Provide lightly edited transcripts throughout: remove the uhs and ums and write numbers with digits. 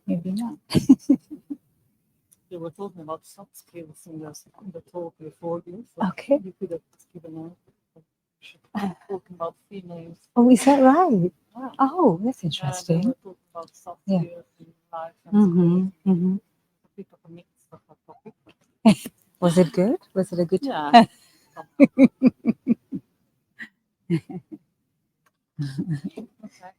maybe not. They were talking about soft skills in the talk before you. So Okay. you could have given talking about females. Oh, is that right? Yeah. Oh, that's They interesting. were talking about soft Yeah. skills in life and Mm-hmm. skills. Mm-hmm. A bit of a mix of a topic. Was it good? Was it a good? Yeah. Okay.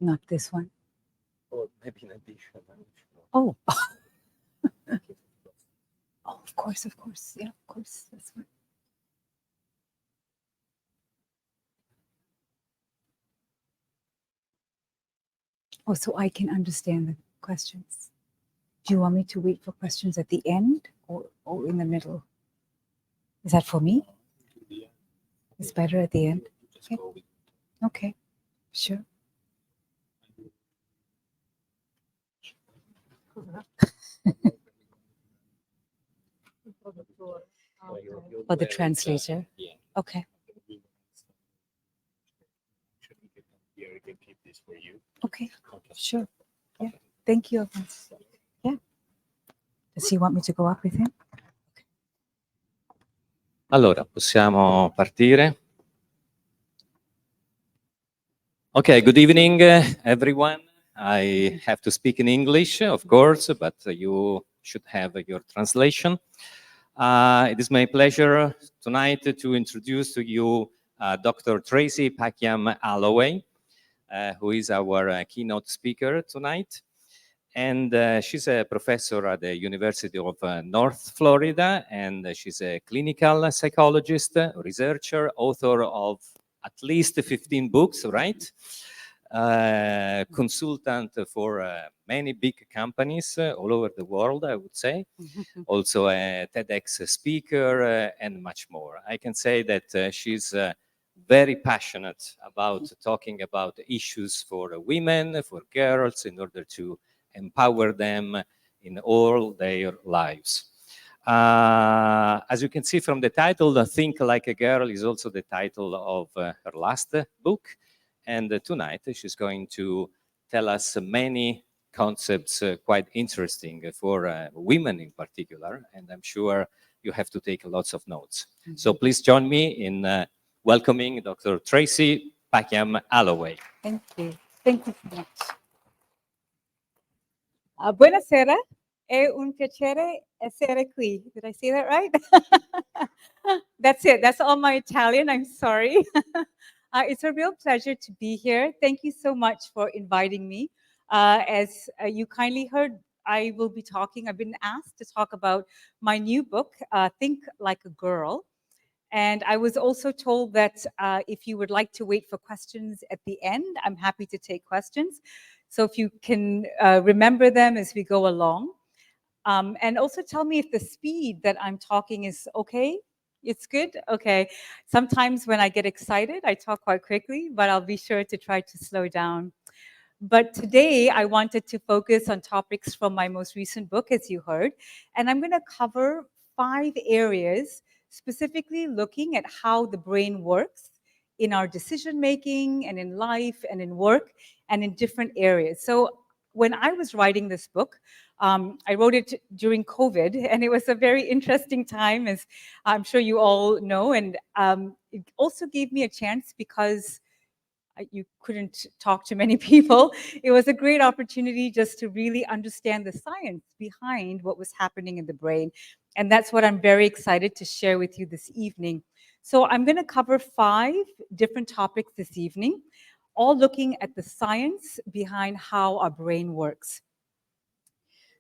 Not this one. Or maybe in addition. Oh. Oh, of course, of course. Yeah, of course. That's right. Oh, so I can understand the questions. Do you want me to wait for questions at the end or in the middle? Is that for me? It's better at the end. Okay. Okay. Sure. Or the translator. Yeah. Okay. Here, we can keep this for you. Okay. Okay. Sure. Yeah. Thank you. Yeah. Does he want me to go up with him? Allora, possiamo partire. Okay, good evening, everyone. I have to speak in English, of course, but you should have your translation. It is my pleasure tonight to introduce to you Dr. Tracy Packiam Alloway, who is our keynote speaker tonight. And she's a professor at the University of North Florida, and she's a clinical psychologist, researcher, author of at least 15 books, right? Consultant for many big companies all over the world, I would say. Also a TEDx speaker and much more. I can say that she's very passionate about talking about issues for women, for girls, in order to empower them in all their lives. As you can see from the title, Think Like a Girl is also the title of her last book. And tonight she's going to tell us many concepts quite interesting for women in particular. And I'm sure you have to take lots of notes. So please join me in welcoming Dr. Tracy Packiam Alloway. Thank you. Thank you so much. Buonasera, è un piacere essere qui. Did I say that right? That's it. That's all my Italian. I'm sorry. It's a real pleasure to be here. Thank you so much for inviting me. As you kindly heard, I will be talking. I've been asked to talk about my new book, Think Like a Girl. And I was also told that if you would like to wait for questions at the end, I'm happy to take questions. So if you can remember them as we go along. And also tell me if the speed that I'm talking is okay. It's good? Okay. Sometimes when I get excited, I talk quite quickly, but I'll be sure to try to slow down. But today I wanted to focus on topics from my most recent book, as you heard. And I'm going to cover 5 areas, specifically looking at how the brain works in our decision making and in life and in work and in different areas. So when I was writing this book, I wrote it during COVID, and it was a very interesting time, as I'm sure you all know. And it also gave me a chance because you couldn't talk to many people. It was a great opportunity just to really understand the science behind what was happening in the brain. And that's what I'm very excited to share with you this evening. So I'm going to cover 5 different topics this evening, all looking at the science behind how our brain works.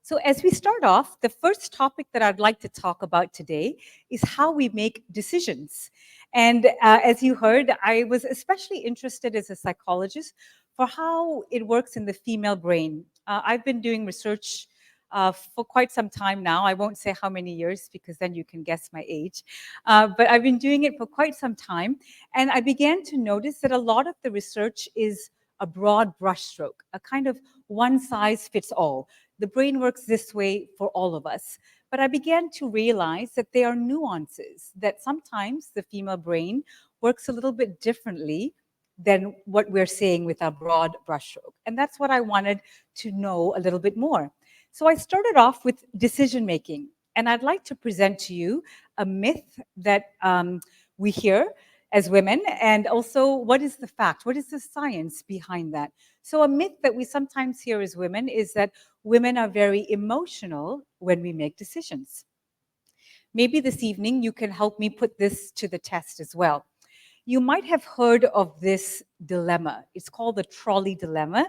So as we start off, the first topic that I'd like to talk about today is how we make decisions. And as you heard, I was especially interested as a psychologist for how it works in the female brain. I've been doing research for quite some time now. I won't say how many years because then you can guess my age. But I've been doing it for quite some time. And I began to notice that a lot of the research is a broad brushstroke, a kind of one size fits all. The brain works this way for all of us. But I began to realize that there are nuances, that sometimes the female brain works a little bit differently than what we're saying with our broad brushstroke. And that's what I wanted to know a little bit more. So I started off with decision making. And I'd like to present to you a myth that we hear as women, and also what is the fact, what is the science behind that? So a myth that we sometimes hear as women is that women are very emotional when we make decisions. Maybe this evening you can help me put this to the test as well. You might have heard of this dilemma. It's called the trolley dilemma.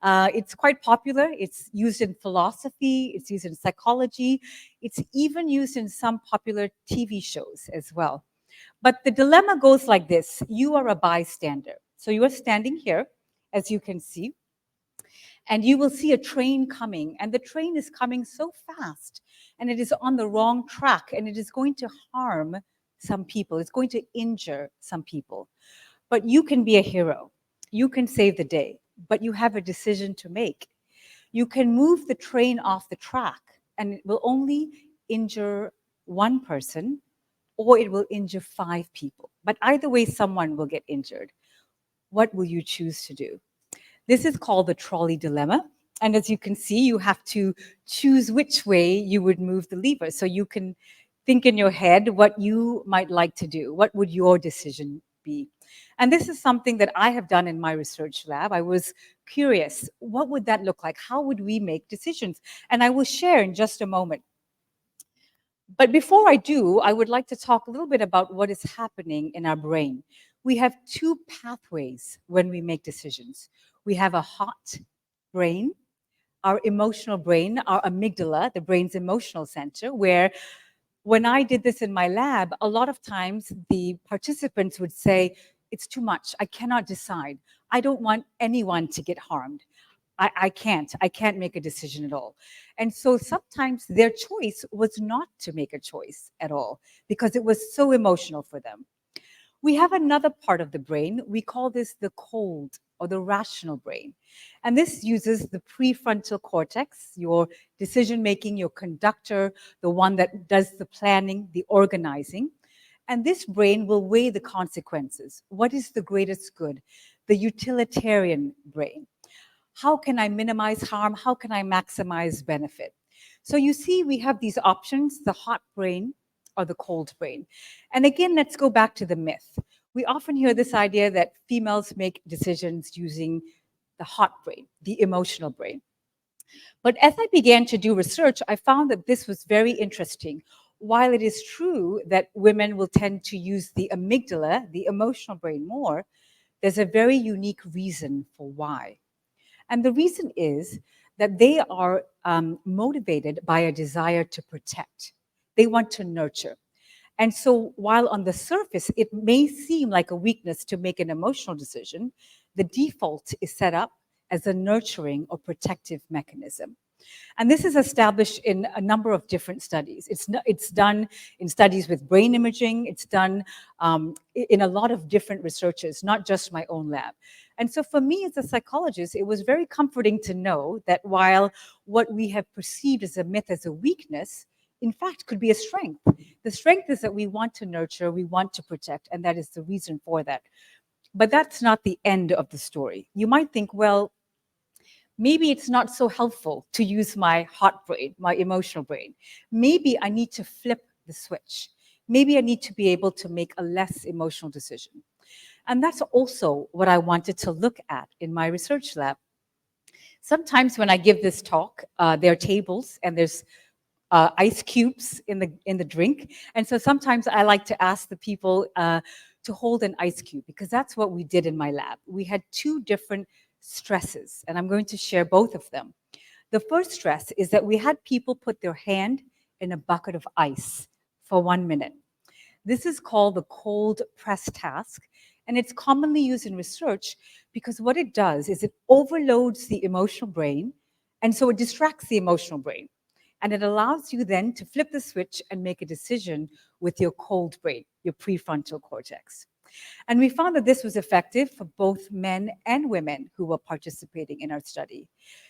It's quite popular. It's used in philosophy. It's used in psychology. It's even used in some popular TV shows as well. But the dilemma goes like this. You are a bystander. So you are standing here, as you can see, and you will see a train coming, and the train is coming so fast, and it is on the wrong track, and it is going to harm some people. It's going to injure some people. But you can be a hero. You can save the day, but you have a decision to make. You can move the train off the track, and it will only injure one person, or it will injure 5 people. But either way, someone will get injured. What will you choose to do? This is called the trolley dilemma. And as you can see, you have to choose which way you would move the lever. So you can think in your head what you might like to do. What would your decision be? And this is something that I have done in my research lab. I was curious, what would that look like? How would we make decisions? And I will share in just a moment. But before I do, I would like to talk a little bit about what is happening in our brain. We have 2 pathways when we make decisions. We have a hot brain, our emotional brain, our amygdala, the brain's emotional center, where when I did this in my lab, a lot of times the participants would say, it's too much, I cannot decide. I don't want anyone to get harmed. I can't make a decision at all. And so sometimes their choice was not to make a choice at all because it was so emotional for them. We have another part of the brain. We call this the cold or the rational brain. And this uses the prefrontal cortex, your decision making, your conductor, the one that does the planning, the organizing. And this brain will weigh the consequences. What is the greatest good? The utilitarian brain. How can I minimize harm? How can I maximize benefit? So you see, we have these options, the hot brain or the cold brain. And again, let's go back to the myth. We often hear this idea that females make decisions using the hot brain, the emotional brain. But as I began to do research, I found that this was very interesting. While it is true that women will tend to use the amygdala, the emotional brain, more, there's a very unique reason for why. And the reason is that they are motivated by a desire to protect. They want to nurture. And so while on the surface, it may seem like a weakness to make an emotional decision, the default is set up as a nurturing or protective mechanism. And this is established in a number of different studies. It's done in studies with brain imaging. It's done in a lot of different researches, not just my own lab. And so for me as a psychologist, it was very comforting to know that while what we have perceived as a myth, as a weakness, in fact could be a strength. The strength is that we want to nurture, we want to protect, and that is the reason for that. But that's not the end of the story. You might think, well, maybe it's not so helpful to use my hot brain, my emotional brain. Maybe I need to flip the switch. Maybe I need to be able to make a less emotional decision. And that's also what I wanted to look at in my research lab. Sometimes when I give this talk, there are tables and there's ice cubes in the drink. And so sometimes I like to ask the people to hold an ice cube because that's what we did in my lab. We had 2 different stresses, and I'm going to share both of them. The first stress is that we had people put their hand in a bucket of ice for 1 minute. This is called the cold press task, and it's commonly used in research because what it does is it overloads the emotional brain, and so it distracts the emotional brain. And it allows you then to flip the switch and make a decision with your cold brain, your prefrontal cortex. And we found that this was effective for both men and women who were participating in our study.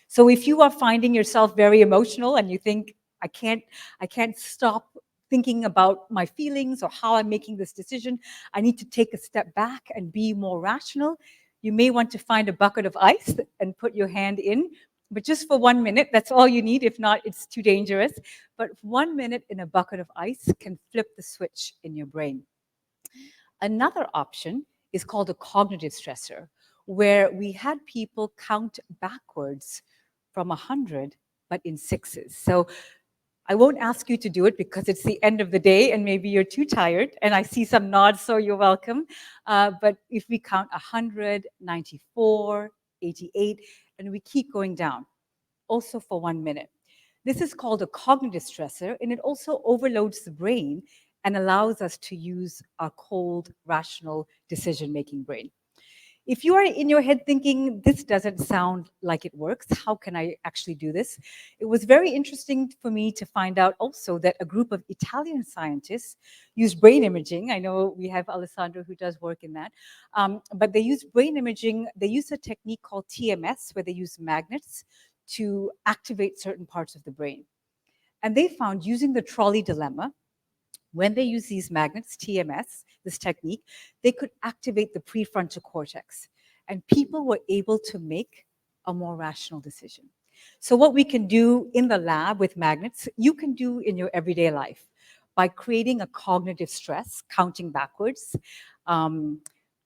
So if you are finding yourself very emotional and you think, I can't stop thinking about my feelings or how I'm making this decision, I need to take a step back and be more rational, you may want to find a bucket of ice and put your hand in. But just for 1 minute, that's all you need. If not, it's too dangerous. But 1 minute in a bucket of ice can flip the switch in your brain. Another option is called a cognitive stressor, where we had people count backwards from 100, but in sixes. So I won't ask you to do it because it's the end of the day and maybe you're too tired. And I see some nods, so you're welcome. But if we count 100, 94, 88, and we keep going down, also for 1 minute. This is called a cognitive stressor, and it also overloads the brain and allows us to use our cold, rational decision-making brain. If you are in your head thinking, this doesn't sound like it works, how can I actually do this? It was very interesting for me to find out also that a group of Italian scientists use brain imaging. I know we have Alessandro who does work in that. But they use brain imaging. They use a technique called TMS, where they use magnets to activate certain parts of the brain. And they found using the trolley dilemma, when they use these magnets, TMS, this technique, they could activate the prefrontal cortex. And people were able to make a more rational decision. So what we can do in the lab with magnets, you can do in your everyday life by creating a cognitive stress, counting backwards,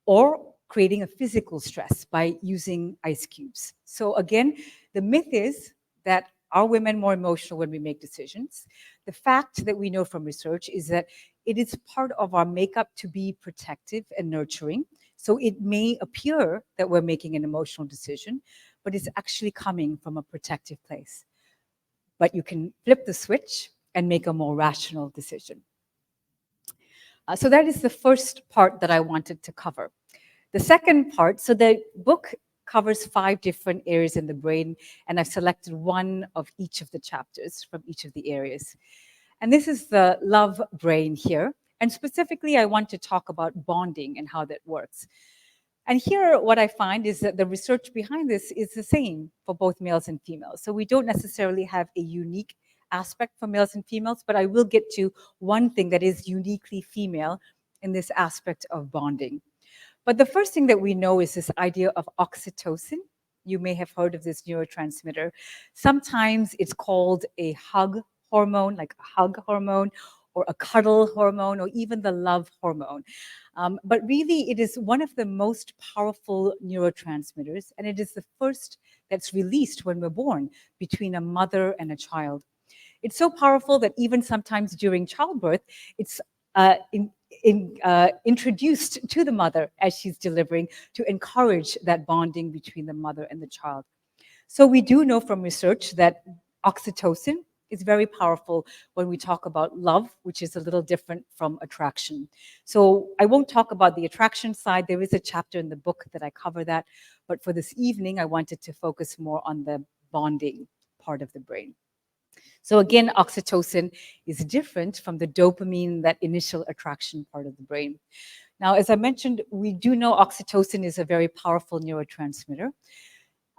or creating a physical stress by using ice cubes. So again, the myth is that are women more emotional when we make decisions? The fact that we know from research is that it is part of our makeup to be protective and nurturing. So it may appear that we're making an emotional decision, but it's actually coming from a protective place. But you can flip the switch and make a more rational decision. So that is the first part that I wanted to cover. The second part, so the book covers 5 different areas in the brain, and I've selected one of each of the chapters from each of the areas. And this is the love brain here. And specifically, I want to talk about bonding and how that works. And here, what I find is that the research behind this is the same for both males and females. So we don't necessarily have a unique aspect for males and females, but I will get to one thing that is uniquely female in this aspect of bonding. But the first thing that we know is this idea of oxytocin. You may have heard of this neurotransmitter. Sometimes it's called a hug hormone, like a hug hormone, or a cuddle hormone, or even the love hormone. But really, it is one of the most powerful neurotransmitters, and it is the first that's released when we're born between a mother and a child. It's so powerful that even sometimes during childbirth, it's introduced to the mother as she's delivering to encourage that bonding between the mother and the child. So we do know from research that oxytocin is very powerful when we talk about love, which is a little different from attraction. So I won't talk about the attraction side. There is a chapter in the book that I cover that. But for this evening, I wanted to focus more on the bonding part of the brain. So again, oxytocin is different from the dopamine, that initial attraction part of the brain. Now, as I mentioned, we do know oxytocin is a very powerful neurotransmitter.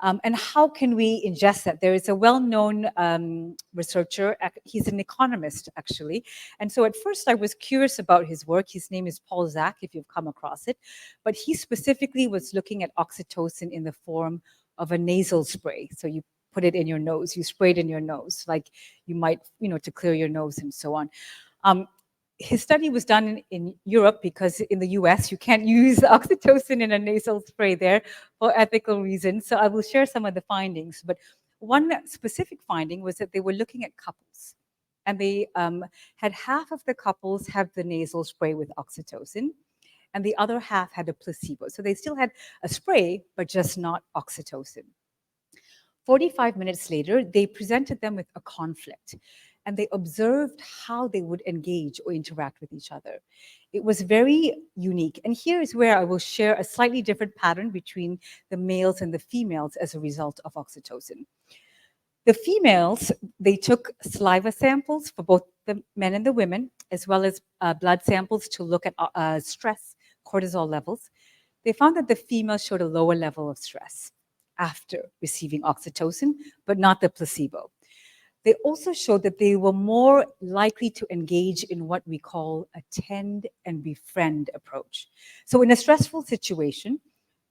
And how can we ingest that? There is a well-known researcher, he's an economist actually. And so at first I was curious about his work. His name is Paul Zak, if you've come across it. But he specifically was looking at oxytocin in the form of a nasal spray. So you put it in your nose, you spray it in your nose, like you might, to clear your nose and so on. His study was done in Europe because in the US, you can't use oxytocin in a nasal spray there for ethical reasons. So I will share some of the findings. But one specific finding was that they were looking at couples. And they had half of the couples have the nasal spray with oxytocin, and the other half had a placebo. So they still had a spray, but just not oxytocin. 45 minutes later, they presented them with a conflict, and they observed how they would engage or interact with each other. It was very unique. And here is where I will share a slightly different pattern between the males and the females as a result of oxytocin. The females, they took saliva samples for both the men and the women, as well as blood samples to look at stress, cortisol levels. They found that the females showed a lower level of stress after receiving oxytocin, but not the placebo. They also showed that they were more likely to engage in what we call a tend and befriend approach. So in a stressful situation,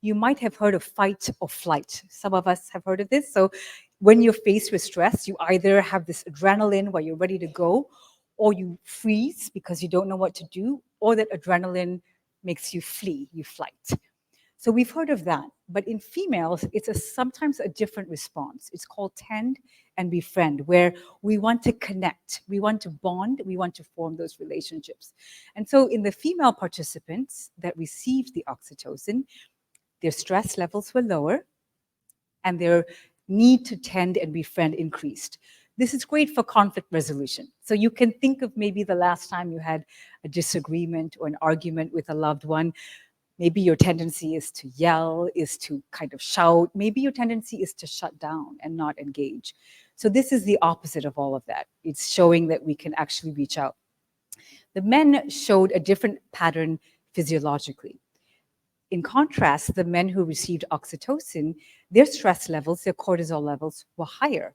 you might have heard of fight or flight. Some of us have heard of this. So when you're faced with stress, you either have this adrenaline where you're ready to go, or you freeze because you don't know what to do, or that adrenaline makes you flee, you flight. So we've heard of that, but in females, it's sometimes a different response. It's called tend and befriend, where we want to connect, we want to bond, we want to form those relationships. And so in the female participants that received the oxytocin, their stress levels were lower and their need to tend and befriend increased. This is great for conflict resolution. So you can think of maybe the last time you had a disagreement or an argument with a loved one. Maybe your tendency is to yell, is to kind of shout. Maybe your tendency is to shut down and not engage. So this is the opposite of all of that. It's showing that we can actually reach out. The men showed a different pattern physiologically. In contrast, the men who received oxytocin, their stress levels, their cortisol levels were higher,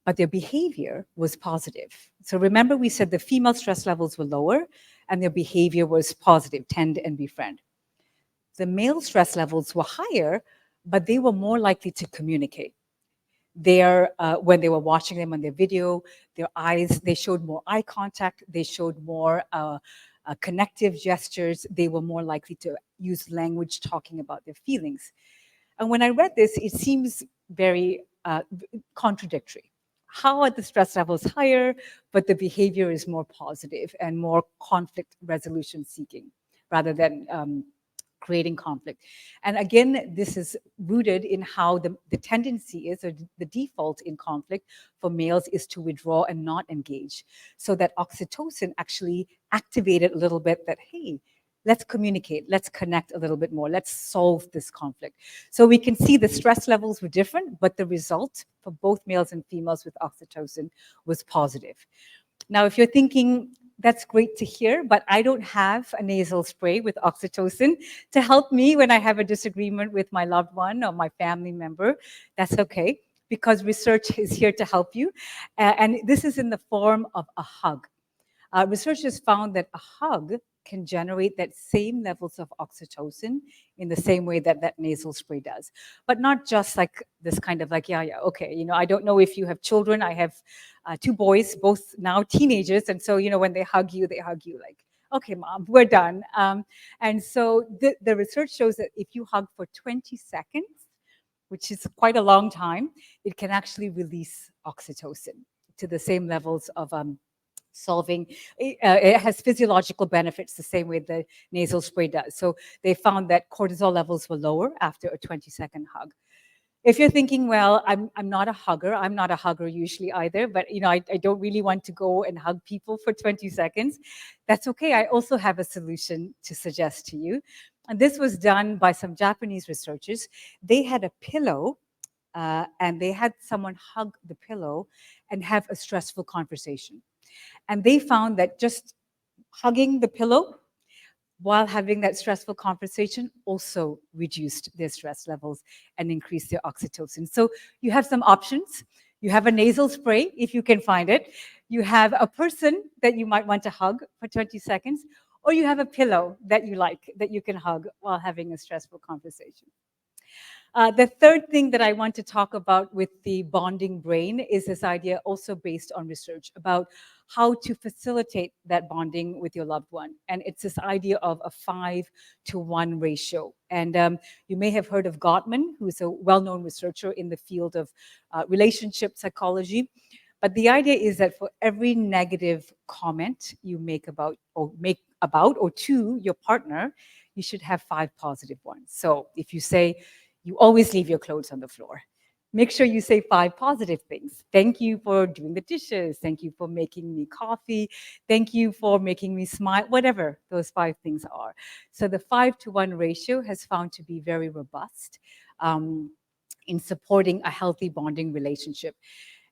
but their behavior was positive. So remember, we said the female stress levels were lower and their behavior was positive, tend and befriend. The male stress levels were higher, but they were more likely to communicate. When they were watching them on their video, their eyes, they showed more eye contact, they showed more connective gestures, they were more likely to use language talking about their feelings. And when I read this, it seems very contradictory. How are the stress levels higher, but the behavior is more positive and more conflict resolution seeking rather than creating conflict? And again, this is rooted in how the tendency is, or the default in conflict for males is to withdraw and not engage. So that oxytocin actually activated a little bit that, hey, let's communicate, let's connect a little bit more, let's solve this conflict. So we can see the stress levels were different, but the result for both males and females with oxytocin was positive. Now, if you're thinking, that's great to hear, but I don't have a nasal spray with oxytocin to help me when I have a disagreement with my loved one or my family member, that's okay, because research is here to help you. And this is in the form of a hug. Researchers found that a hug can generate that same levels of oxytocin in the same way that that nasal spray does. But not just like this kind of like, yeah, okay. You know, I don't know if you have children. I have 2 boys, both now teenagers. And so, you know, when they hug you like, okay, mom, we're done. And so the research shows that if you hug for 20 seconds, which is quite a long time, it can actually release oxytocin to the same levels of solving. It has physiological benefits the same way the nasal spray does. So they found that cortisol levels were lower after a 20-second hug. If you're thinking, well, I'm not a hugger. I'm not a hugger usually either, but you know, I don't really want to go and hug people for 20 seconds. That's okay. I also have a solution to suggest to you. And this was done by some Japanese researchers. They had a pillow and they had someone hug the pillow and have a stressful conversation. And they found that just hugging the pillow while having that stressful conversation also reduced their stress levels and increased their oxytocin. So you have some options. You have a nasal spray, if you can find it. You have a person that you might want to hug for 20 seconds, or you have a pillow that you like, that you can hug while having a stressful conversation. The third thing that I want to talk about with the bonding brain is this idea, also based on research, about how to facilitate that bonding with your loved one. And it's this idea of a 5-to-1 ratio. And you may have heard of Gottman, who's a well-known researcher in the field of relationship psychology. But the idea is that for every negative comment you make about or to your partner, you should have 5 positive ones. So if you say, you always leave your clothes on the floor, make sure you say 5 positive things. Thank you for doing the dishes. Thank you for making me coffee. Thank you for making me smile, whatever those 5 things are. So the 5-to-1 ratio has found to be very robust. in supporting a healthy bonding relationship.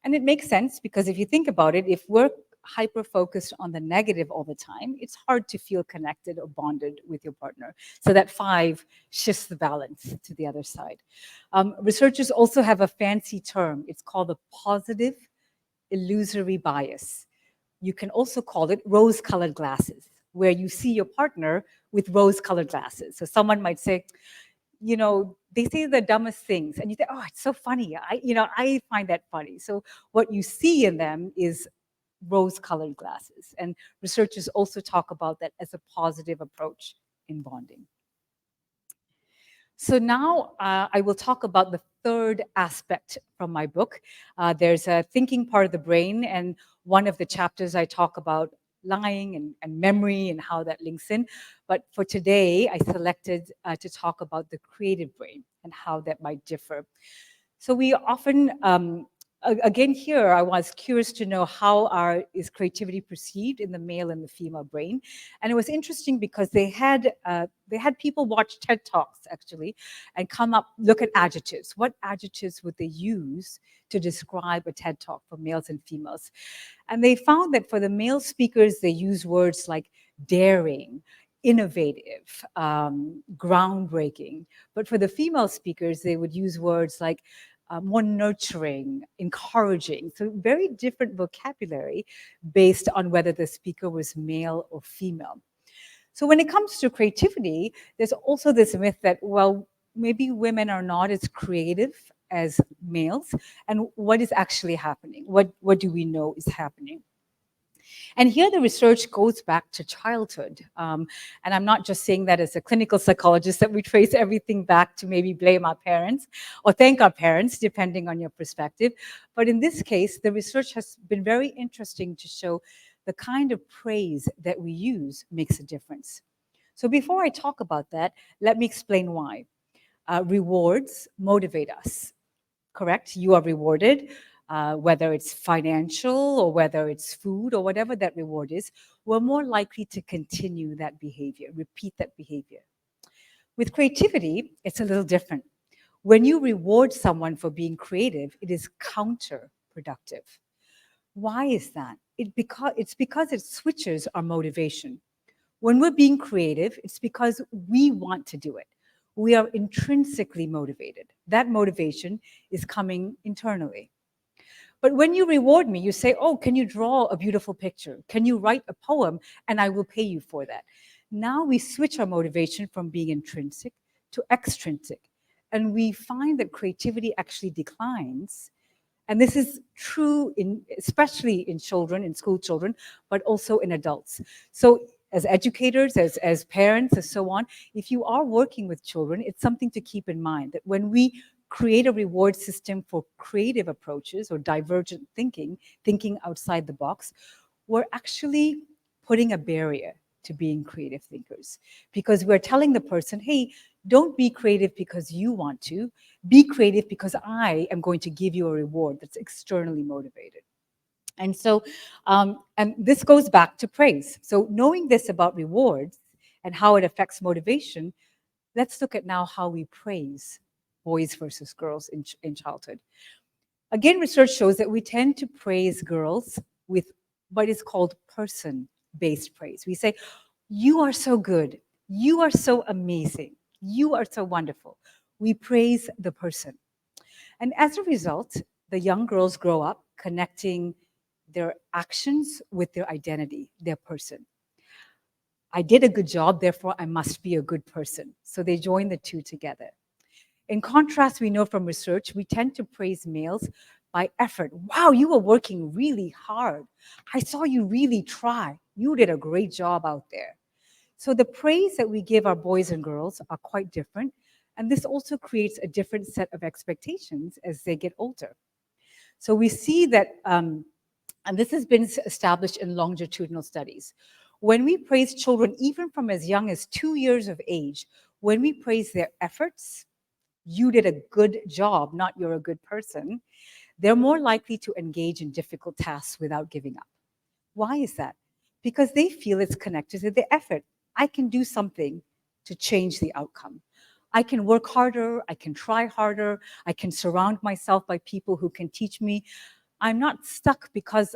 And it makes sense because if you think about it, if we're hyper-focused on the negative all the time, it's hard to feel connected or bonded with your partner. So that 5 shifts the balance to the other side. Researchers also have a fancy term. It's called the positive illusory bias. You can also call it rose-colored glasses, where you see your partner with rose-colored glasses. So someone might say, you know, they say the dumbest things, and you think, oh, it's so funny. I find that funny. So what you see in them is rose-colored glasses. And researchers also talk about that as a positive approach in bonding. So now I will talk about the third aspect from my book. There's a thinking part of the brain, and one of the chapters I talk about lying and memory and how that links in. But for today, I selected to talk about the creative brain and how that might differ. So we often, again here, I was curious to know how is creativity perceived in the male and the female brain. And it was interesting because they had people watch TED Talks actually and look at adjectives. What adjectives would they use to describe a TED Talk for males and females? And they found that for the male speakers, they use words like daring, innovative, groundbreaking. But for the female speakers, they would use words like more nurturing, encouraging. So very different vocabulary based on whether the speaker was male or female. So when it comes to creativity, there's also this myth that, well, maybe women are not as creative as males. And what is actually happening? What do we know is happening? And here the research goes back to childhood. And I'm not just saying that as a clinical psychologist that we trace everything back to maybe blame our parents or thank our parents, depending on your perspective. But in this case, the research has been very interesting to show the kind of praise that we use makes a difference. So before I talk about that, let me explain why. Rewards motivate us, correct? You are rewarded. Whether it's financial or whether it's food or whatever that reward is, we're more likely to continue that behavior, repeat that behavior. With creativity, it's a little different. When you reward someone for being creative, it is counterproductive. Why is that? It's because it switches our motivation. When we're being creative, it's because we want to do it. We are intrinsically motivated. That motivation is coming internally. But when you reward me, you say, oh, can you draw a beautiful picture? Can you write a poem? And I will pay you for that. Now we switch our motivation from being intrinsic to extrinsic. And we find that creativity actually declines. And this is true especially in children, in school children, but also in adults. So as educators, as parents, and so on, if you are working with children, it's something to keep in mind that when we create a reward system for creative approaches or divergent thinking outside the box, we're actually putting a barrier to being creative thinkers. Because we're telling the person, hey, don't be creative because you want to. Be creative because I am going to give you a reward that's externally motivated. And so, and this goes back to praise. So knowing this about rewards and how it affects motivation, let's look at now how we praise boys versus girls in childhood. Again, research shows that we tend to praise girls with what is called person-based praise. We say, you are so good, you are so amazing, you are so wonderful. We praise the person. And as a result, the young girls grow up connecting their actions with their identity, their person. I did a good job, therefore I must be a good person. So they join the two together. In contrast, we know from research, we tend to praise males by effort. Wow, you were working really hard. I saw you really try. You did a great job out there. So the praise that we give our boys and girls are quite different. And this also creates a different set of expectations as they get older. So we see that, and this has been established in longitudinal studies. When we praise children, even from as young as 2 years of age, when we praise their efforts, you did a good job, not you're a good person, they're more likely to engage in difficult tasks without giving up. Why is that? Because they feel it's connected to the effort. I can do something to change the outcome. I can work harder, I can try harder, I can surround myself by people who can teach me. I'm not stuck because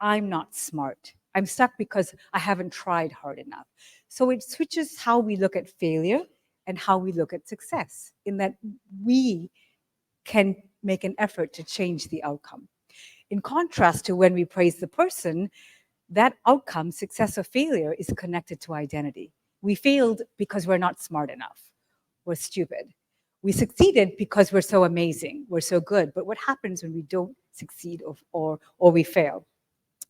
I'm not smart. I'm stuck because I haven't tried hard enough. So it switches how we look at failure and how we look at success, in that we can make an effort to change the outcome. In contrast to when we praise the person, that outcome, success or failure, is connected to identity. We failed because we're not smart enough. We're stupid. We succeeded because we're so amazing. We're so good. But what happens when we don't succeed or we fail?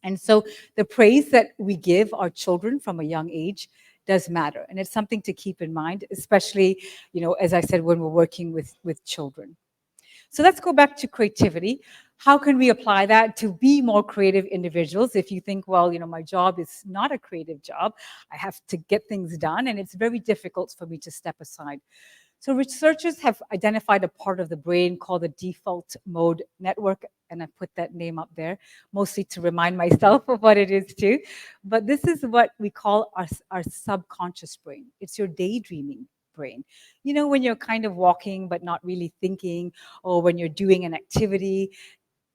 And so the praise that we give our children from a young age does matter. And it's something to keep in mind, especially, as I said, when we're working with children. So let's go back to creativity. How can we apply that to be more creative individuals? If you think, well, my job is not a creative job, I have to get things done, and it's very difficult for me to step aside. So researchers have identified a part of the brain called the default mode network, and I put that name up there, mostly to remind myself of what it is too. But this is what we call our subconscious brain. It's your daydreaming brain. When you're kind of walking but not really thinking, or when you're doing an activity,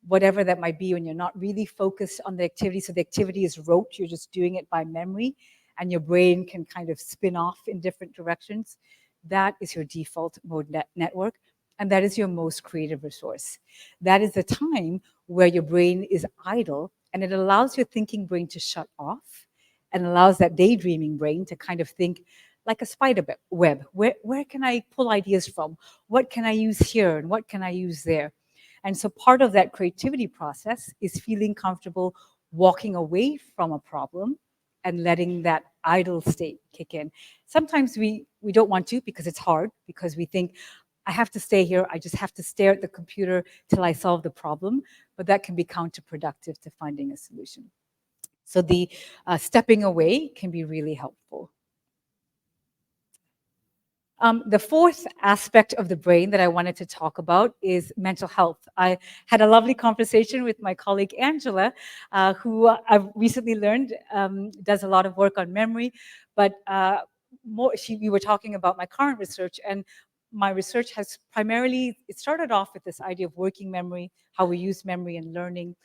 whatever that might be, when you're not really focused on the activity, so the activity is rote, you're just doing it by memory, and your brain can kind of spin off in different directions. That is your default mode network, and that is your most creative resource. That is the time where your brain is idle, and it allows your thinking brain to shut off, and allows that daydreaming brain to kind of think like a spider web. Where can I pull ideas from? What can I use here, and what can I use there? And so part of that creativity process is feeling comfortable walking away from a problem and letting that idle state kick in. Sometimes we don't want to, because it's hard, because we think, I have to stay here, I just have to stare at the computer till I solve the problem, but that can be counterproductive to finding a solution. So the stepping away can be really helpful. The fourth aspect of the brain that I wanted to talk about is mental health. I had a lovely conversation with my colleague Angela, who I've recently learned does a lot of work on memory, but we were talking about my current research, and my research has primarily, it started off with this idea of working memory, how we use memory and learning.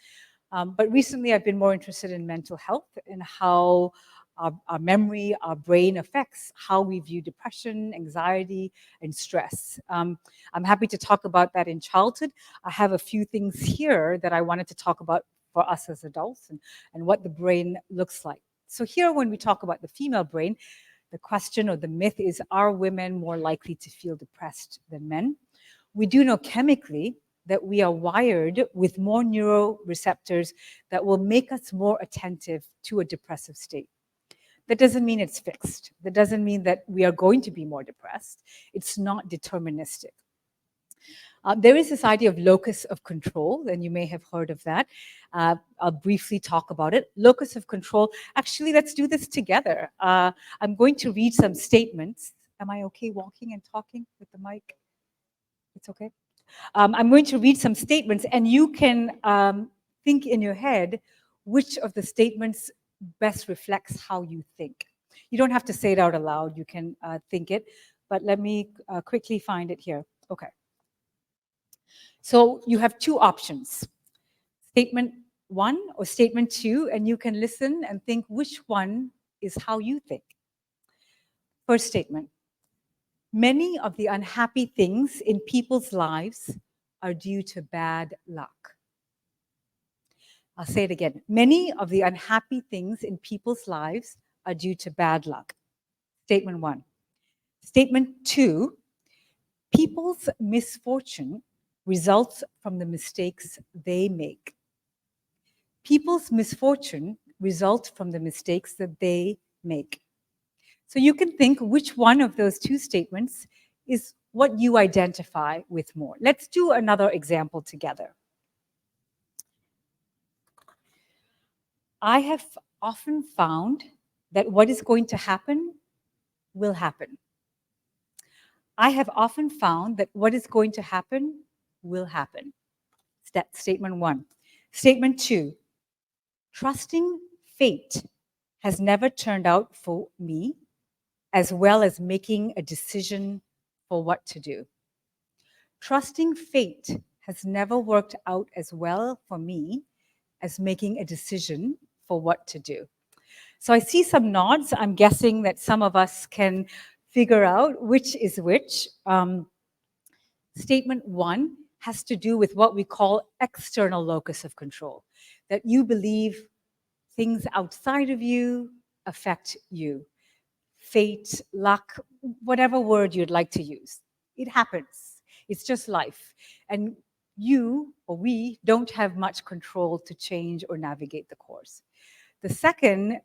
But recently I've been more interested in mental health and how our memory, our brain affects how we view depression, anxiety, and stress. I'm happy to talk about that in childhood. I have a few things here that I wanted to talk about for us as adults and what the brain looks like. So here, when we talk about the female brain, the question or the myth is, are women more likely to feel depressed than men? We do know chemically that we are wired with more neuroreceptors that will make us more attentive to a depressive state. That doesn't mean it's fixed. That doesn't mean that we are going to be more depressed. It's not deterministic. There is this idea of locus of control, and you may have heard of that. I'll briefly talk about it. Locus of control, actually, let's do this together. I'm going to read some statements. Am I okay walking and talking with the mic? It's okay? I'm going to read some statements, and you can think in your head which of the statements best reflects how you think. You don't have to say it out aloud, you can think it, but let me quickly find it here. Okay. So you have two options, statement 1 or statement 2, and you can listen and think which one is how you think. First statement. Many of the unhappy things in people's lives are due to bad luck. I'll say it again. Many of the unhappy things in people's lives are due to bad luck. Statement 1. Statement 2. People's misfortune results from the mistakes they make. People's misfortune results from the mistakes that they make. So you can think which one of those two statements is what you identify with more. Let's do another example together. I have often found that what is going to happen will happen. I have often found that what is going to happen will happen. That's statement 1. Statement 2, trusting fate has never turned out for me as well as making a decision for what to do. Trusting fate has never worked out as well for me as making a decision for what to do. So I see some nods. I'm guessing that some of us can figure out which is which. Statement 1 has to do with what we call external locus of control, that you believe things outside of you affect you. Fate, luck, whatever word you'd like to use. It happens. It's just life. And you or we don't have much control to change or navigate the course. The second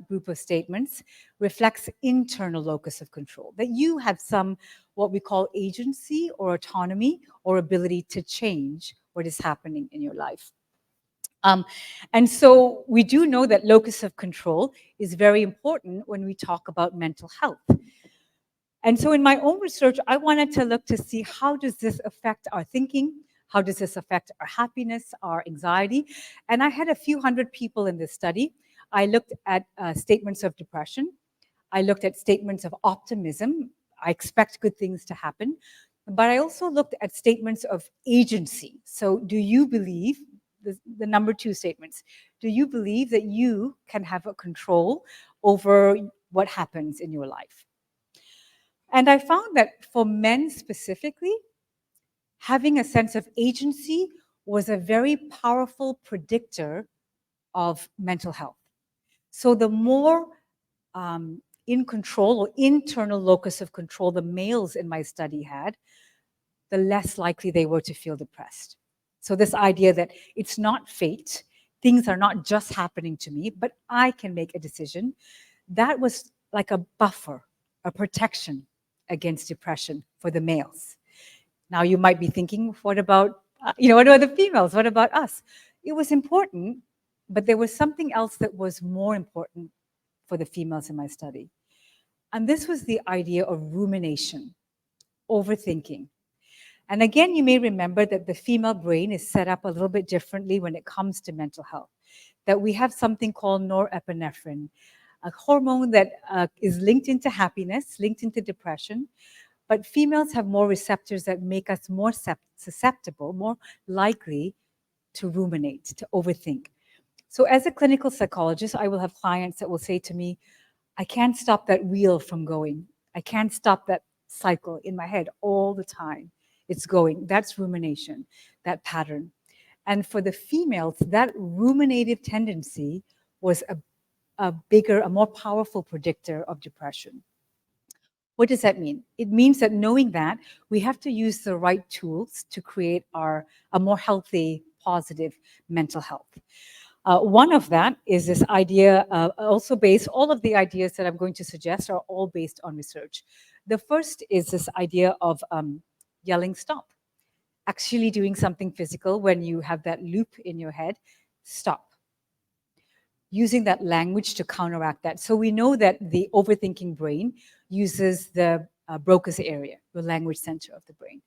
group of statements reflects internal locus of control, that you have some what we call agency or autonomy or ability to change what is happening in your life. And so we do know that locus of control is very important when we talk about mental health. And so in my own research, I wanted to look to see how does this affect our thinking, how does this affect our happiness, our anxiety? And I had a few hundred people in this study. I looked at statements of depression. I looked at statements of optimism. I expect good things to happen. But I also looked at statements of agency. So do you believe, the number 2 statements, do you believe that you can have a control over what happens in your life? And I found that for men specifically, having a sense of agency was a very powerful predictor of mental health. So the more in control or internal locus of control the males in my study had, the less likely they were to feel depressed. So this idea that it's not fate, things are not just happening to me, but I can make a decision, that was like a buffer, a protection against depression for the males. Now you might be thinking, what about, what about the females? What about us? It was important, but there was something else that was more important for the females in my study. And this was the idea of rumination, overthinking. And again, you may remember that the female brain is set up a little bit differently when it comes to mental health, that we have something called norepinephrine, a hormone that is linked into happiness, linked into depression, but females have more receptors that make us more susceptible, more likely to ruminate, to overthink. So as a clinical psychologist, I will have clients that will say to me, I can't stop that wheel from going. I can't stop that cycle in my head all the time. It's going. That's rumination, that pattern. And for the females, that ruminative tendency was a bigger, a more powerful predictor of depression. What does that mean? It means that knowing that, we have to use the right tools to create a more healthy, positive mental health. One of that is this idea, also based, all of the ideas that I'm going to suggest are all based on research. The first is this idea of yelling stop. Actually doing something physical when you have that loop in your head, stop. Using that language to counteract that. So we know that the overthinking brain uses the Broca's area, the language center of the brain.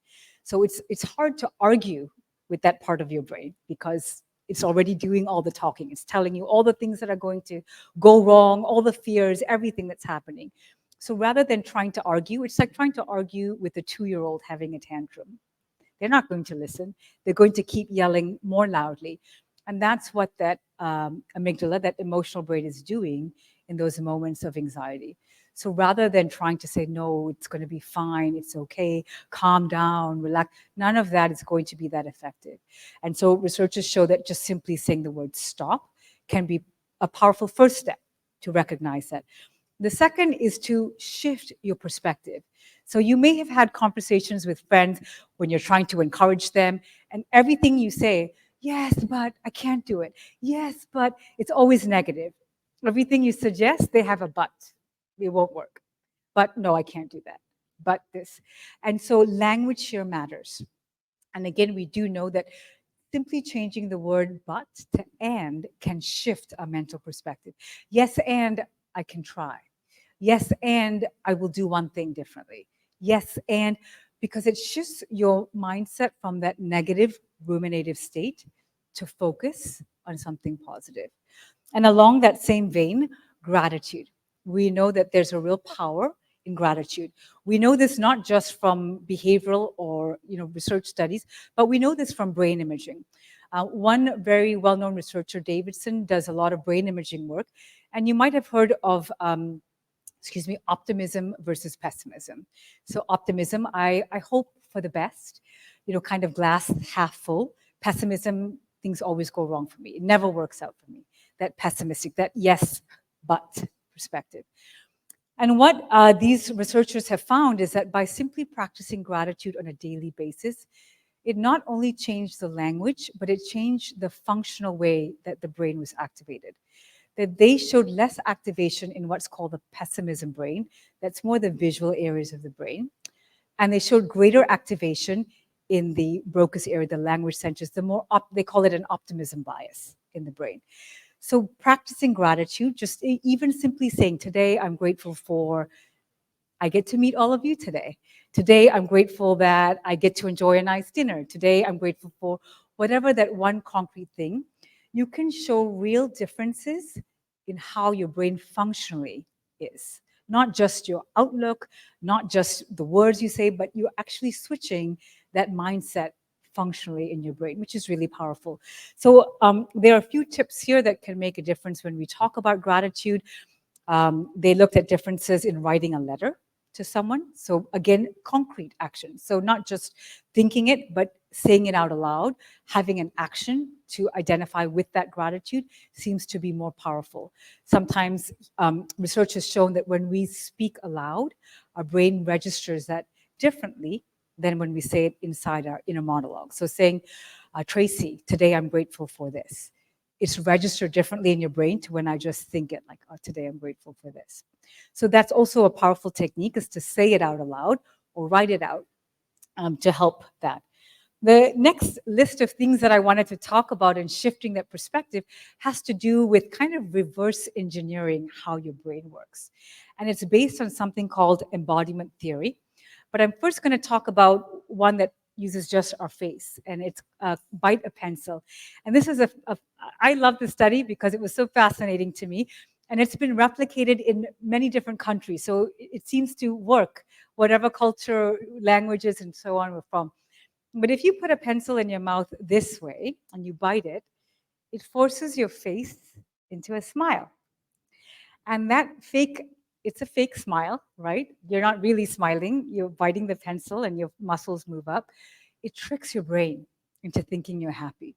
So it's hard to argue with that part of your brain because it's already doing all the talking. It's telling you all the things that are going to go wrong, all the fears, everything that's happening. So rather than trying to argue, it's like trying to argue with a 2-year-old having a tantrum. They're not going to listen. They're going to keep yelling more loudly. And that's what that amygdala, that emotional brain, is doing in those moments of anxiety. So rather than trying to say, no, it's going to be fine, it's okay, calm down, relax, none of that is going to be that effective. And so researchers show that just simply saying the word stop can be a powerful first step to recognize that. The second is to shift your perspective. So you may have had conversations with friends when you're trying to encourage them, and everything you say, yes, but I can't do it. Yes, but it's always negative. Everything you suggest, they have a but. It won't work. But no, I can't do that. But this. And so language here matters. And again, we do know that simply changing the word but to and can shift a mental perspective. Yes, and I can try. Yes, and I will do one thing differently. Yes, and because it shifts your mindset from that negative ruminative state to focus on something positive. And along that same vein, gratitude. We know that there's a real power in gratitude. We know this not just from behavioral or research studies, but we know this from brain imaging. One very well-known researcher, Davidson, does a lot of brain imaging work, and you might have heard of optimism versus pessimism. So optimism, I hope for the best, kind of glass half full. Pessimism, things always go wrong for me. It never works out for me. That pessimistic, that yes, but perspective. And what these researchers have found is that by simply practicing gratitude on a daily basis, it not only changed the language, but it changed the functional way that the brain was activated. That they showed less activation in what's called the pessimism brain. That's more the visual areas of the brain. And they showed greater activation in the Broca's area, the language centers, they call it an optimism bias in the brain. So practicing gratitude, just even simply saying, today I'm grateful for, I get to meet all of you today. Today I'm grateful that I get to enjoy a nice dinner. Today I'm grateful for whatever that one concrete thing. You can show real differences in how your brain functionally is. Not just your outlook, not just the words you say, but you're actually switching that mindset functionally in your brain, which is really powerful. So there are a few tips here that can make a difference when we talk about gratitude. They looked at differences in writing a letter to someone. So again, concrete action. So not just thinking it, but saying it out aloud, having an action to identify with that gratitude seems to be more powerful. Sometimes research has shown that when we speak aloud, our brain registers that differently than when we say it inside our inner monologue. So saying, Tracy, today I'm grateful for this. It's registered differently in your brain to when I just think it, like, oh, today I'm grateful for this. So that's also a powerful technique, is to say it out aloud or write it out to help that. The next list of things that I wanted to talk about in shifting that perspective has to do with kind of reverse engineering how your brain works. And it's based on something called embodiment theory. But I'm first going to talk about one that uses just our face, and it's bite a pencil. And this is I love this study because it was so fascinating to me. And it's been replicated in many different countries. So it seems to work, whatever culture, languages, and so on we're from. But if you put a pencil in your mouth this way and you bite it, it forces your face into a smile. And it's a fake smile, right? You're not really smiling. You're biting the pencil and your muscles move up. It tricks your brain into thinking you're happy.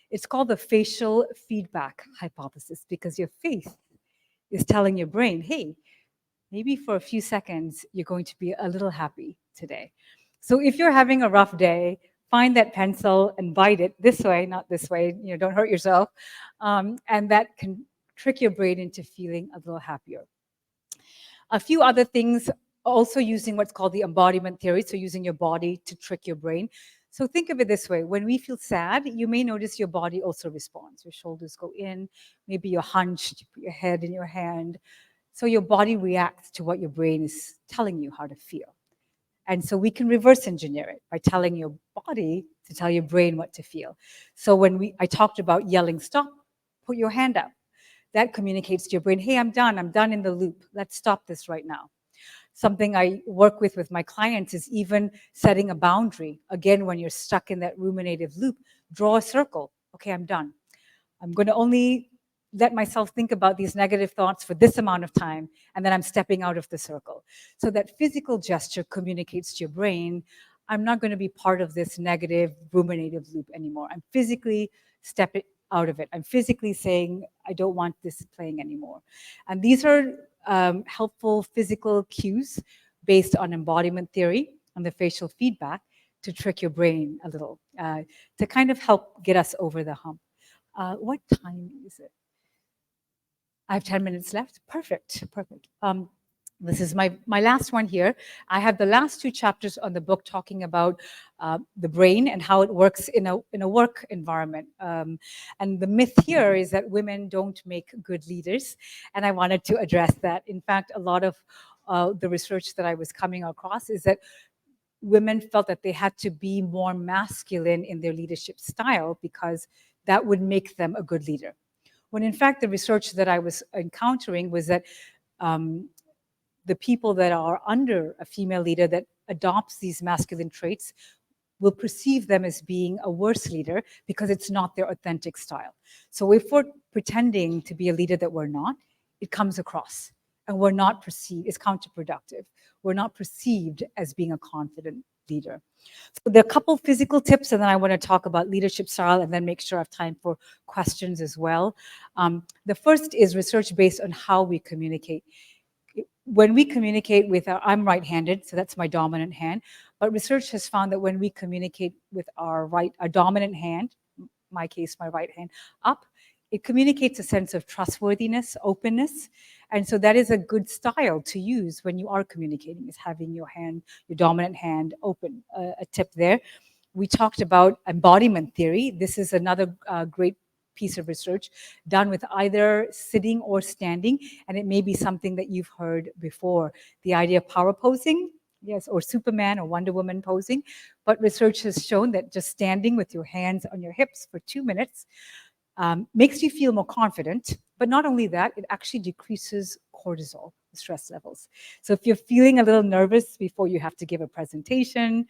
It's called the facial feedback hypothesis, because your face is telling your brain, hey, maybe for a few seconds, you're going to be a little happy today. So if you're having a rough day, find that pencil and bite it this way, not this way, don't hurt yourself. And that can trick your brain into feeling a little happier. A few other things, also using what's called the embodiment theory, so using your body to trick your brain. So think of it this way. When we feel sad, you may notice your body also responds. Your shoulders go in, maybe you're hunched, you put your head in your hand. So your body reacts to what your brain is telling you how to feel. And so we can reverse engineer it by telling your body to tell your brain what to feel. So when I talked about yelling, stop, put your hand up. That communicates to your brain, hey, I'm done in the loop. Let's stop this right now. Something I work with my clients is even setting a boundary. Again, when you're stuck in that ruminative loop, draw a circle. Okay, I'm done. I'm going to only let myself think about these negative thoughts for this amount of time, and then I'm stepping out of the circle. So that physical gesture communicates to your brain, I'm not going to be part of this negative ruminative loop anymore. I'm physically stepping out of it. I'm physically saying, I don't want this playing anymore. And these are helpful physical cues based on embodiment theory and the facial feedback to trick your brain a little, to kind of help get us over the hump. What time is it? I have 10 minutes left. Perfect. This is my last one here. I have the last 2 chapters on the book talking about the brain and how it works in a work environment. And the myth here is that women don't make good leaders. And I wanted to address that. In fact, a lot of the research that I was coming across is that women felt that they had to be more masculine in their leadership style because that would make them a good leader. When in fact, the research that I was encountering was that the people that are under a female leader that adopts these masculine traits will perceive them as being a worse leader because it's not their authentic style. So if we're pretending to be a leader that we're not, it comes across, and we're not perceived, it's counterproductive. We're not perceived as being a confident leader. So there are a couple physical tips, and then I want to talk about leadership style and then make sure I have time for questions as well. The first is research based on how we communicate. When we communicate with I'm right-handed, so that's my dominant hand, but research has found that when we communicate with our dominant hand, my case, my right hand, up, it communicates a sense of trustworthiness, openness, and so that is a good style to use when you are communicating, is having your dominant hand open. A tip there. We talked about embodiment theory. This is another great piece of research done with either sitting or standing, and it may be something that you've heard before. The idea of power posing, yes, or Superman or Wonder Woman posing, but research has shown that just standing with your hands on your hips for 2 minutes makes you feel more confident, but not only that, it actually decreases cortisol, stress levels. So if you're feeling a little nervous before you have to give a presentation,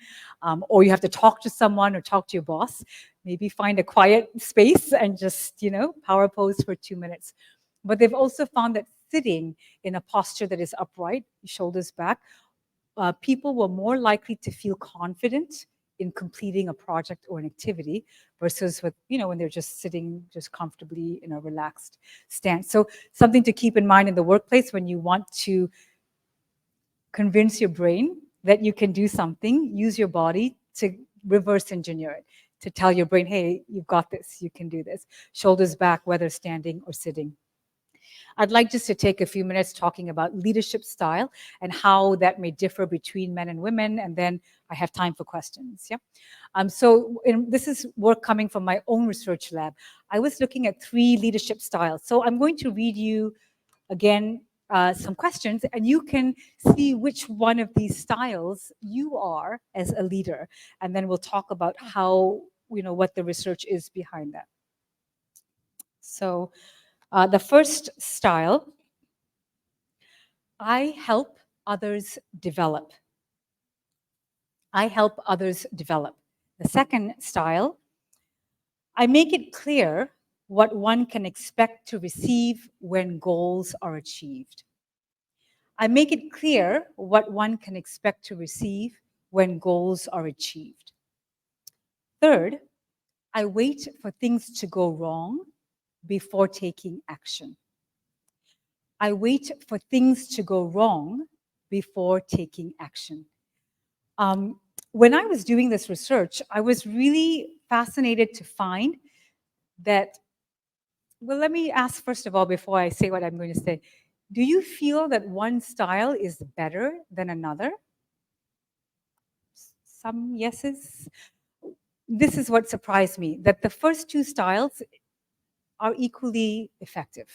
or you have to talk to someone or talk to your boss, maybe find a quiet space and just, power pose for 2 minutes. But they've also found that sitting in a posture that is upright, shoulders back, people were more likely to feel confident in completing a project or an activity versus with, when they're just sitting just comfortably in a relaxed stance. So something to keep in mind in the workplace when you want to convince your brain that you can do something, use your body to reverse engineer it, to tell your brain, hey, you've got this, you can do this. Shoulders back, whether standing or sitting. I'd like just to take a few minutes talking about leadership style and how that may differ between men and women, and then I have time for questions. Yeah. This is work coming from my own research lab. I was looking at 3 leadership styles. So I'm going to read you again some questions, and you can see which one of these styles you are as a leader, and then we'll talk about how, what the research is behind that. So the first style, I help others develop. I help others develop. The second style, I make it clear what one can expect to receive when goals are achieved. I make it clear what one can expect to receive when goals are achieved. Third, I wait for things to go wrong before taking action. I wait for things to go wrong before taking action. When I was doing this research, I was really fascinated to find that, well, let me ask first of all, before I say what I'm going to say, do you feel that one style is better than another? Some yeses. This is what surprised me, that the first 2 styles are equally effective.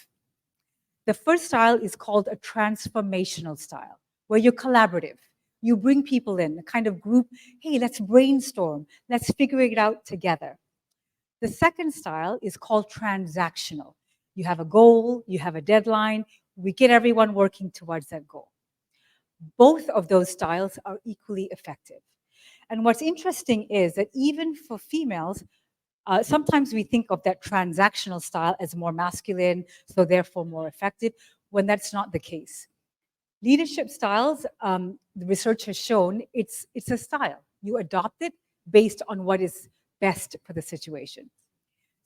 The first style is called a transformational style, where you're collaborative. You bring people in, a kind of group, hey, let's brainstorm, let's figure it out together. The second style is called transactional. You have a goal, you have a deadline, we get everyone working towards that goal. Both of those styles are equally effective. And what's interesting is that even for females, sometimes we think of that transactional style as more masculine, so therefore more effective, when that's not the case. Leadership styles, the research has shown, it's a style. You adopt it based on what is best for the situation.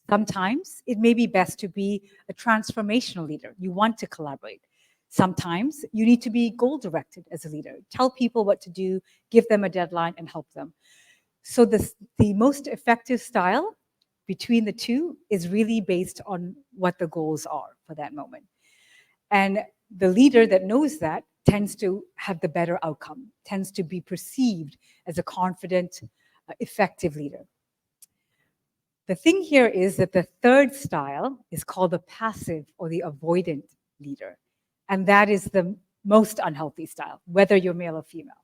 Sometimes it may be best to be a transformational leader. You want to collaborate. Sometimes you need to be goal-directed as a leader. Tell people what to do, give them a deadline, and help them. So the most effective style between the 2 is really based on what the goals are for that moment. And the leader that knows that tends to have the better outcome, tends to be perceived as a confident, effective leader. The thing here is that the third style is called the passive or the avoidant leader. And that is the most unhealthy style, whether you're male or female.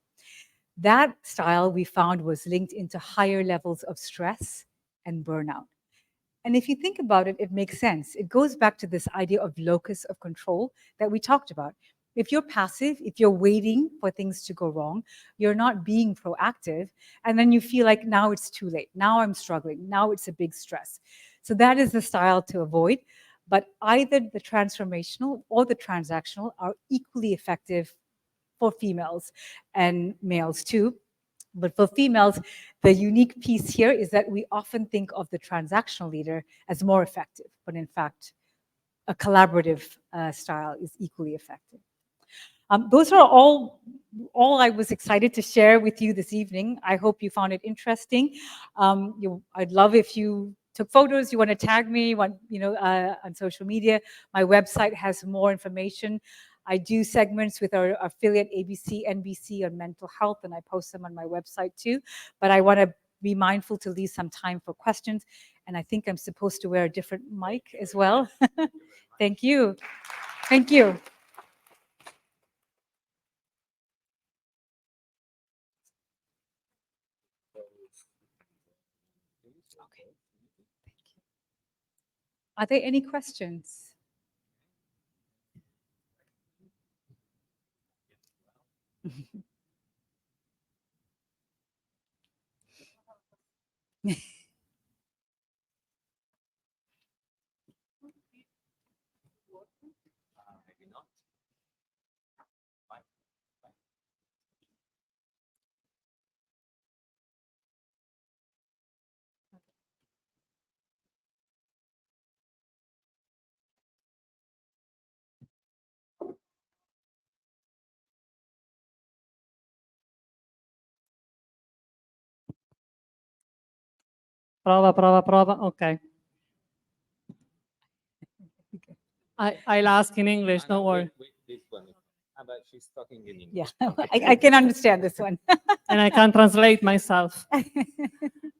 That style we found was linked into higher levels of stress and burnout. And if you think about it, it makes sense. It goes back to this idea of locus of control that we talked about. if you're passive, if you're waiting for things to go wrong, you're not being proactive. And then you feel like now it's too late. Now I'm struggling. Now it's a big stress. So that is the style to avoid. But either the transformational or the transactional are equally effective for females and males too. But for females, the unique piece here is that we often think of the transactional leader as more effective, but in fact, a collaborative style is equally effective. Those are all I was excited to share with you this evening. I hope you found it interesting. I'd love if you took photos, you want to tag me, on social media. My website has more information. I do segments with our affiliate ABC, NBC on mental health, and I post them on my website too. But I want to be mindful to leave some time for questions. And I think I'm supposed to wear a different mic as well. Thank you. Thank you. Okay. Thank you. Are there any questions? Maybe not. Fine. Fine. Prova, prova, prova. Okay. I'll ask in English, don't worry. Wait, this one. But she's talking in English. Yeah, Okay. I can understand this one. And I can translate myself.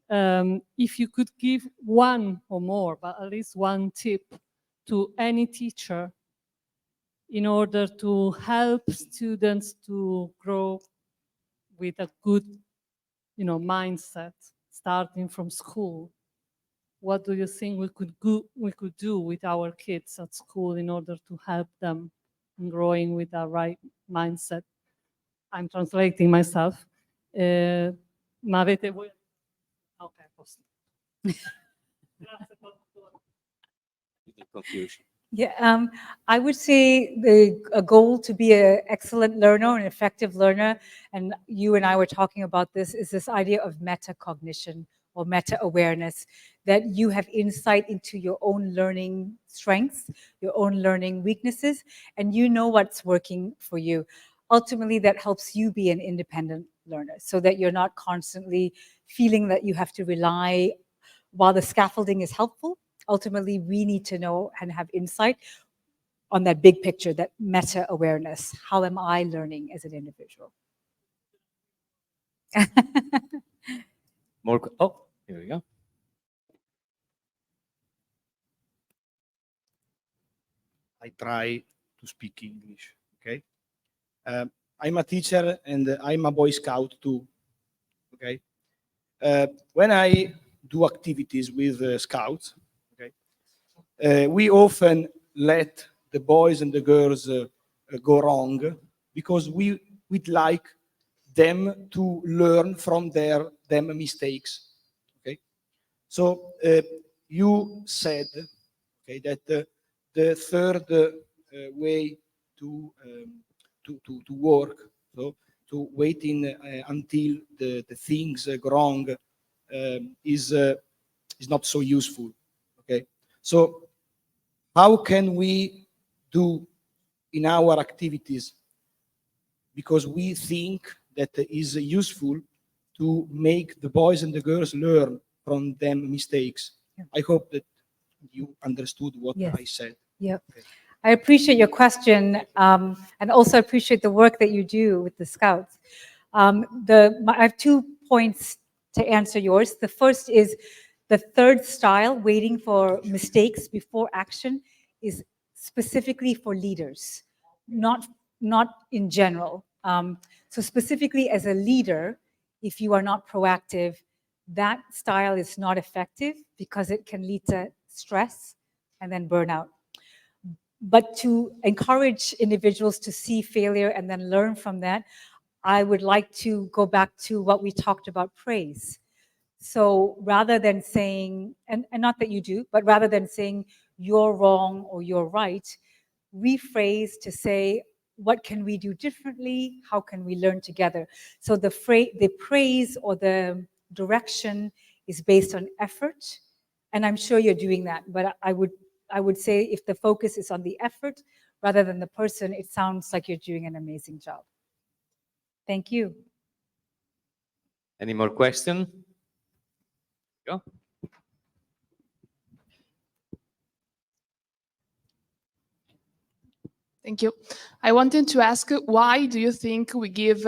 If you could give one or more, but at least one tip to any teacher in order to help students to grow with a good, mindset starting from school, what do you think we could do with our kids at school in order to help them in growing with the right mindset? I'm translating myself. Ma avete voi? Ok, posto. Grazie, traduttore. Confusion. Yeah, I would say a goal to be an excellent learner, an effective learner, and you and I were talking about this, is this idea of metacognition or meta-awareness, that you have insight into your own learning strengths, your own learning weaknesses, and you know what's working for you. Ultimately, that helps you be an independent learner so that you're not constantly feeling that you have to rely, while the scaffolding is helpful. Ultimately, we need to know and have insight on that big picture, that meta-awareness. How am I learning as an individual? More. Oh, here we go. I try to speak English, okay? I'm a teacher and I'm a Boy Scout too, okay? When I do activities with scouts, okay, we often let the boys and the girls go wrong because we'd like them to learn from them mistakes, okay? So you said, okay, that the third way to work, so to waiting until the things go wrong is not so useful. Okay, so how can we do in our activities, because we think that is useful to make the boys and the girls learn from them mistakes? Yeah. I hope that you understood what Yes. I said. Yep. Okay. I appreciate your question, and also appreciate the work that you do with the Scouts. I have 2 points to answer yours. The first is the third style, waiting for mistakes before action, is specifically for leaders, not in general. So specifically as a leader, if you are not proactive, that style is not effective because it can lead to stress and then burnout. But to encourage individuals to see failure and then learn from that, I would like to go back to what we talked about praise. So rather than saying, and not that you do, but rather than saying you're wrong or you're right, rephrase to say, what can we do differently? How can we learn together? So the praise or the direction is based on effort. And I'm sure you're doing that, but I would say if the focus is on the effort rather than the person, it sounds like you're doing an amazing job. Thank you. Any more questions? Go. Thank you. I wanted to ask, why do you think we give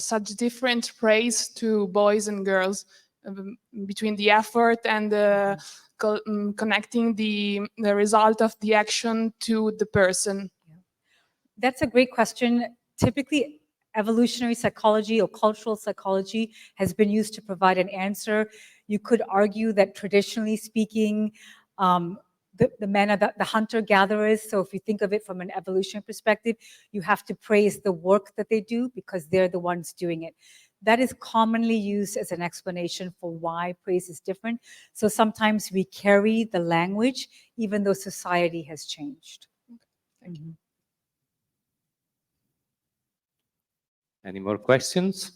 such different praise to boys and girls between the effort and connecting the result of the action to the person? That's a great question. Typically, evolutionary psychology or cultural psychology has been used to provide an answer. You could argue that traditionally speaking, the men are the hunter-gatherers. So if you think of it from an evolutionary perspective, you have to praise the work that they do because they're the ones doing it. That is commonly used as an explanation for why praise is different. So sometimes we carry the language, even though society has changed. Thank you. Any more questions?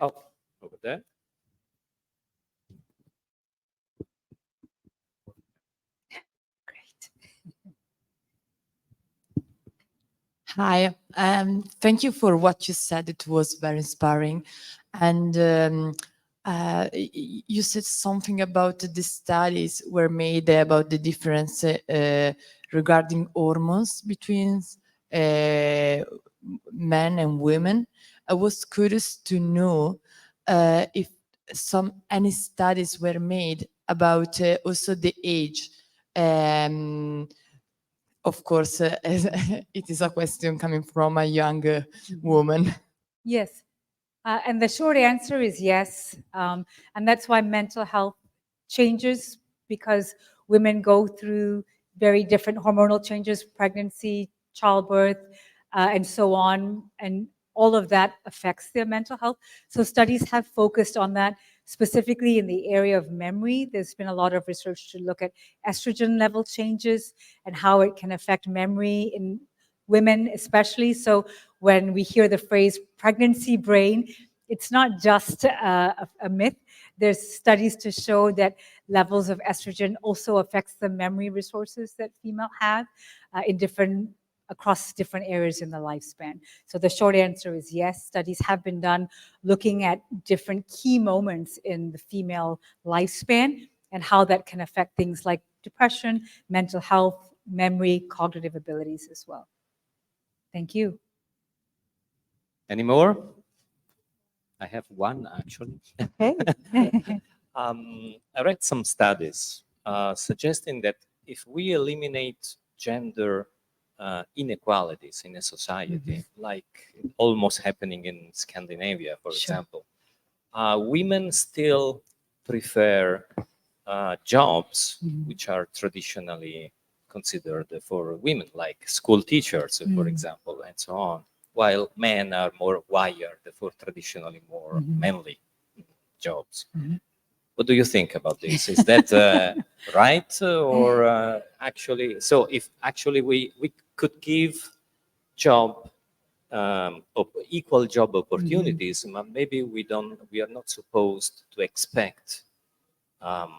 Oh, over there. Hi, thank you for what you said. It was very inspiring. And you said something about the studies were made about the difference regarding hormones between men and women. I was curious to know if any studies were made about also the age. Of course, it is a question coming from a young woman. Yes. And the short answer is yes. And that's why mental health changes, because women go through very different hormonal changes, pregnancy, childbirth, and so on. And all of that affects their mental health. So studies have focused on that, specifically in the area of memory. There's been a lot of research to look at estrogen level changes and how it can affect memory in women especially. So when we hear the phrase pregnancy brain, it's not just a myth. There's studies to show that levels of estrogen also affects the memory resources that female have across different areas in the lifespan. So the short answer is yes. Studies have been done looking at different key moments in the female lifespan and how that can affect things like depression, mental health, memory, cognitive abilities as well. Thank you. Any more? I have one actually. Okay. I read some studies suggesting that if we eliminate gender inequalities in a society, like almost happening in Scandinavia, for example, women still prefer jobs which are traditionally considered for women, like school teachers, for example, and so on, while men are more wired for traditionally more manly jobs. What do you think about this? Is that right, or actually? So, if actually we could give equal job opportunities, maybe we are not supposed to expect an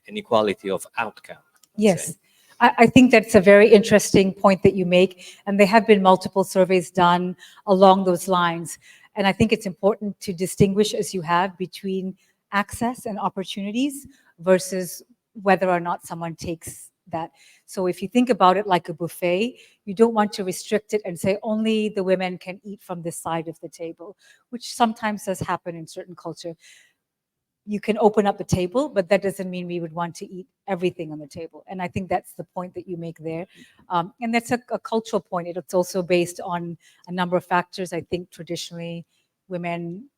equality of outcome. Yes. I think that's a very interesting point that you make, and there have been multiple surveys done along those lines. And I think it's important to distinguish, as you have, between access and opportunities versus whether or not someone takes that. So if you think about it like a buffet, you don't want to restrict it and say only the women can eat from this side of the table, which sometimes does happen in certain culture. You can open up the table, but that doesn't mean we would want to eat everything on the table. And I think that's the point that you make there. And that's a cultural point. It's also based on a number of factors. I think traditionally women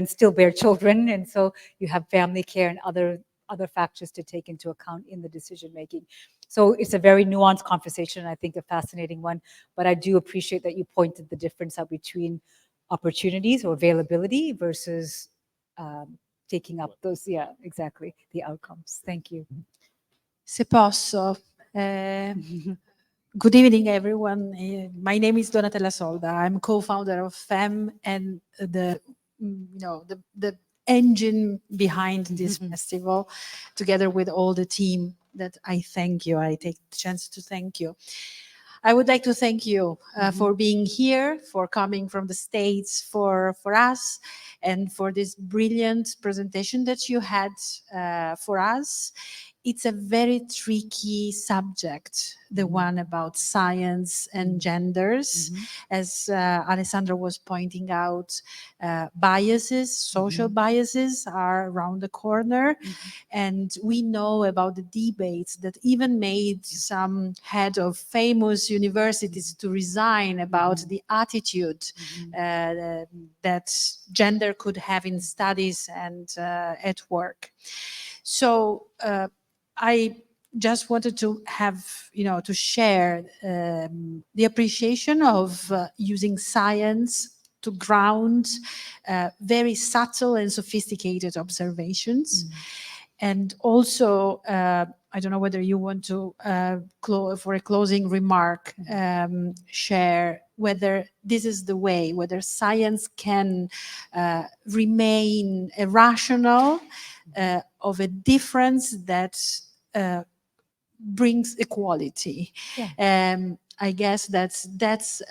still bear children. And so you have family care and other other factors to take into account in the decision making. So it's a very nuanced conversation, I think a fascinating one, but I do appreciate that you pointed the difference out between opportunities or availability versus taking up those, yeah, exactly, the outcomes. Thank you. Se posso. Good evening, everyone. My name is Donatella Solda. I'm co-founder of FEM and the engine behind this festival, together with all the team that I thank you. I take the chance to thank you. I would like to thank you for being here, for coming from the States for us, and for this brilliant presentation that you had for us. It's a very tricky subject, the one about science and genders. As Alessandro was pointing out, biases, social biases are around the corner. And we know about the debates that even made some head of famous universities to resign about the attitude that gender could have in studies and at work. So I just wanted to have, to share the appreciation of using science to ground very subtle and sophisticated observations. And also, I don't know whether you want to, for a closing remark, share whether this is the way, whether science can remain a rational of a difference that brings equality. I guess that's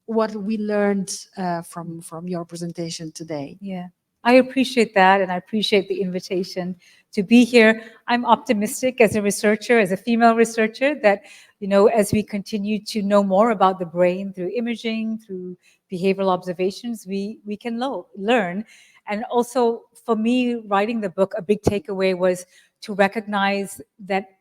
what we learned from your presentation today. Yeah, I appreciate that, and I appreciate the invitation to be here. I'm optimistic as a researcher, as a female researcher, that as we continue to know more about the brain through imaging, through behavioral observations, we can learn. And also, for me, writing the book, a big takeaway was to recognize that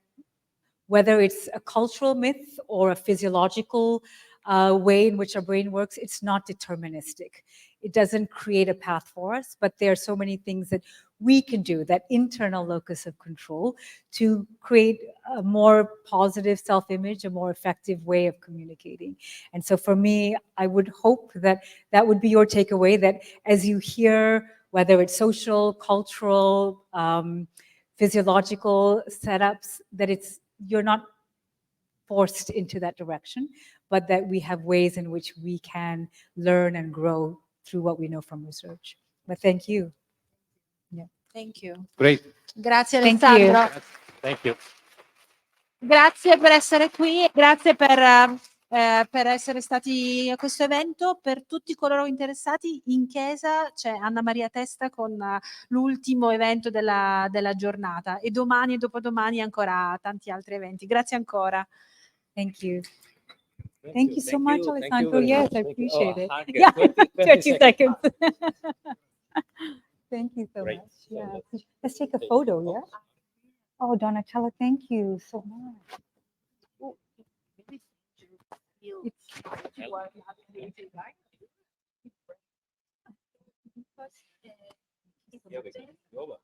whether it's a cultural myth or a physiological way in which our brain works, it's not deterministic. It doesn't create a path for us, but there are so many things that we can do, that internal locus of control, to create a more positive self-image, a more effective way of communicating. And so for me, I would hope that that would be your takeaway, that as you hear, whether it's social, cultural, physiological setups, that you're not forced into that direction, but that we have ways in which we can learn and grow through what we know from research. But thank you. Yeah. Thank you. Great. Grazie Thank Alessandro. you. Thank you. Grazie per essere qui, grazie per essere stati a questo evento. Per tutti coloro interessati, in chiesa c'è Anna Maria Testa con l'ultimo evento della giornata, e domani e dopodomani ancora tanti altri eventi. Grazie ancora. Thank you. Thank you so much, Alessandro. very Yes, much. I Thank you. appreciate Oh, it. hug, Yeah, 20 seconds. Thank you so Great. much. Yeah. Let's take a photo, yeah? Oh, Donatella, thank you so much. Yeah, we can go over.